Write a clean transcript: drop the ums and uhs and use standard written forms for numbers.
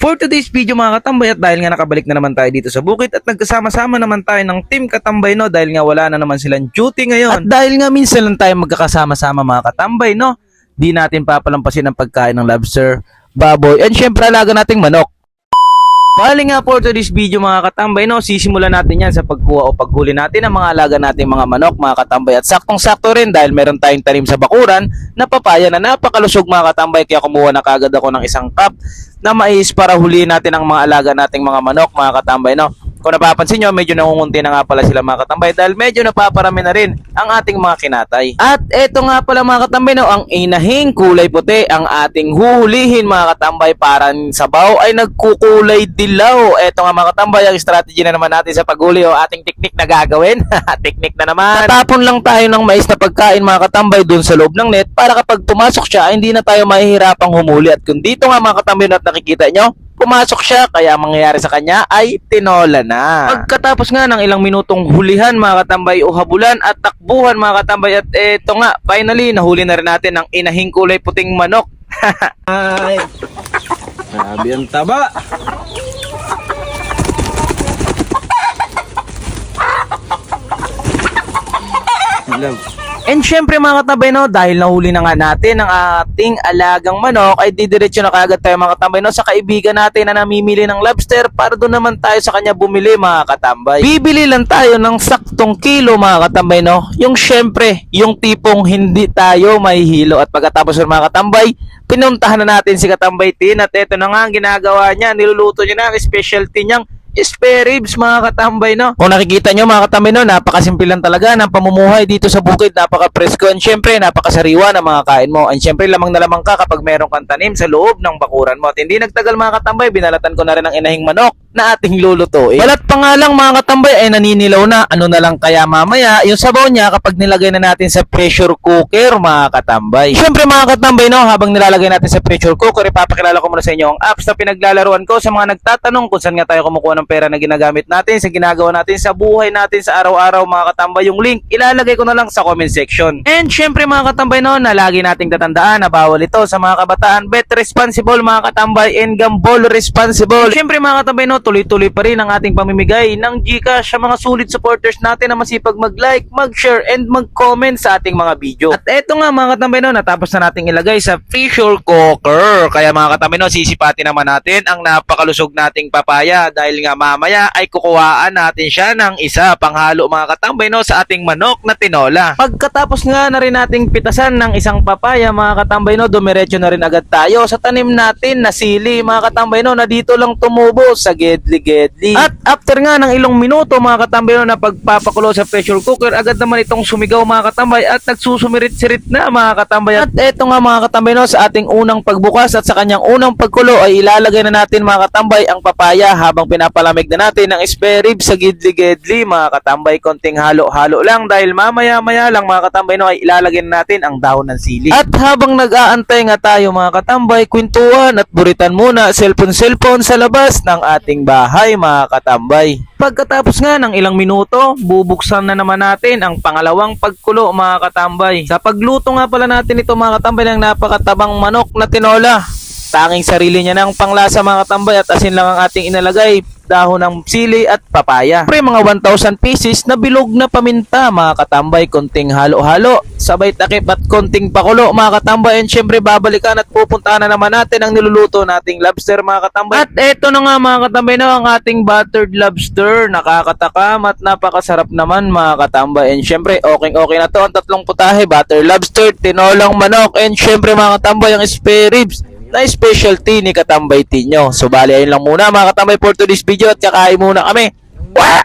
For today's video mga katambay, at dahil nga nakabalik na naman tayo dito sa bukid at nagkasama-sama naman tayo ng team katambay, no, dahil nga wala na naman silang duty ngayon. At dahil nga minsan lang tayo magkakasama-sama mga katambay, no, di natin papalampasin ang pagkain ng lobster, baboy, and syempre alaga nating manok. Bali nga for today's video mga katambay, no, sisimulan natin yan sa pagkuha o paghuli natin ng mga alaga nating mga manok mga katambay. At saktong-sakto rin dahil meron tayong tanim sa bakuran na papaya na napakalusog mga katambay, kaya kumuha na kagad ako ng isang cup na mais para huliin natin ang mga alaga nating mga manok mga katambay, no. Kung napapansin nyo, medyo nangungunti na nga pala sila mga katambay dahil medyo napaparami na rin ang ating mga kinatay. At eto nga pala mga katambay, no, ang inahing kulay puti ang ating huhulihin mga katambay, parang sabaw ay nagkukulay dilaw. Eto nga mga katambay, ang strategy na naman natin sa paghuli o ating teknik na gagawin. Teknik na naman. Tatapon lang tayo ng mais na pagkain mga katambay dun sa loob ng net para kapag pumasok siya, hindi na tayo mahihirapang humuli. At kung dito nga mga katambay at nakikita nyo, pumasok siya, kaya ang mangyayari sa kanya ay tinola na. Pagkatapos nga ng ilang minutong hulihan mga katambay o habulan at takbuhan mga katambay, at eto nga, finally, nahuli na rin natin ang inahing kulay puting manok. Ay, grabe ang taba. And syempre mga katambay, no, dahil nahuli na nga natin ang ating alagang manok, ay didiretso na kagad tayo mga katambay, no, sa kaibigan natin na namimili ng lobster para doon naman tayo sa kanya bumili mga katambay. Bibili lang tayo ng saktong kilo mga katambay, no, yung syempre yung tipong hindi tayo mahihilo. At pagkatapos mga katambay, pinuntahan na natin si Katambay Tin, at eto na nga ang ginagawa niya, niluluto niya na ang specialty niyang spare ribs mga katambay, no. Kung nakikita nyo mga katambay, no, napakasimple lang talaga ng pamumuhay dito sa bukid, napaka-presko, and syempre napakasariwa ng mga kain mo, and syempre lamang na lamang ka kapag meron kang tanim sa loob ng bakuran mo. At hindi nagtagal mga katambay, binalatan ko na rin ang inahing manok na ating lulutuin. Balat pa nga lang mga katambay ay naninilaw na. Ano na lang kaya mamaya yung sabaw niya kapag nilagay na natin sa pressure cooker mga katambay. Syempre mga katambay, no, habang nilalagay natin sa pressure cooker, ipapakilala ko muna sa inyo ang apps na pinaglalaruan ko sa mga nagtatanong kung saan nga tayo kumukuha ng pera na ginagamit natin sa ginagawa natin sa buhay natin sa araw-araw mga katambay. Yung link ilalagay ko na lang sa comment section. And syempre mga katambay, no, na lagi nating tatandaan na bawal ito sa mga kabataan. Bet responsible mga katambay and gamble responsible. Syempre mga katambay, no, tuloy-tuloy pa rin ang ating pamimigay ng GCash sa mga sulit supporters natin na masipag mag-like, mag-share, and mag-comment sa ating mga video. At eto nga mga katambay, no, natapos na nating ilagay sa pressure cooker. Kaya mga katambay, no, sisipatin naman natin ang napakalusog nating papaya dahil nga mamaya ay kukuhaan natin siya ng isa panghalo mga katambay, no, sa ating manok na tinola. Pagkatapos nga na rin nating pitasan ng isang papaya mga katambay, no, dumiretso na rin agad tayo sa tanim natin na sili mga katambay, no, na dito lang tumubo sa gedli-gedli. At after nga ng ilang minuto mga katambay, no, na pagpapakulo sa pressure cooker, agad naman itong sumigaw mga katambay at nagsusumirit-sirit na mga katambay. At eto nga mga katambay, no, sa ating unang pagbukas at sa kanyang unang pagkulo ay ilalagay na natin mga katambay ang papaya habang pinapalamig na natin ang spare ribs sa gidli-gedli mga katambay. Konting halo-halo lang dahil mamaya-maya lang mga katambay, no, ay ilalagay na natin ang dahon ng sili. At habang nag-aantay nga tayo mga katambay, kwentuhan at buritan muna cellphone sa labas ng ating bahay mga katambay. Pagkatapos nga ng ilang minuto, bubuksan na naman natin ang pangalawang pagkulo mga katambay. Sa pagluto nga pala natin ito mga katambay ng napakatabang manok na tinola. Tanging sarili niya ng panglasa mga katambay at asin lang ang ating inalagay, dahon ng sili at papaya. Pre mga 1,000 pieces na bilog na paminta mga katambay, konting halo-halo, sabay takip at konting pakulo mga katambay. And syempre babalikan at pupuntahan na naman natin ang niluluto nating lobster mga katambay. At eto na nga mga katambay, no, ang ating buttered lobster. Nakakatakam at napakasarap naman mga katambay. And syempre okay na to ang tatlong putahe, buttered lobster, tinolang manok, and syempre mga katambay ang spare ribs na specialty ni Katambay Tinyo. So bali ayun lang muna mga katambay for today's video at kakain muna kami. Wah!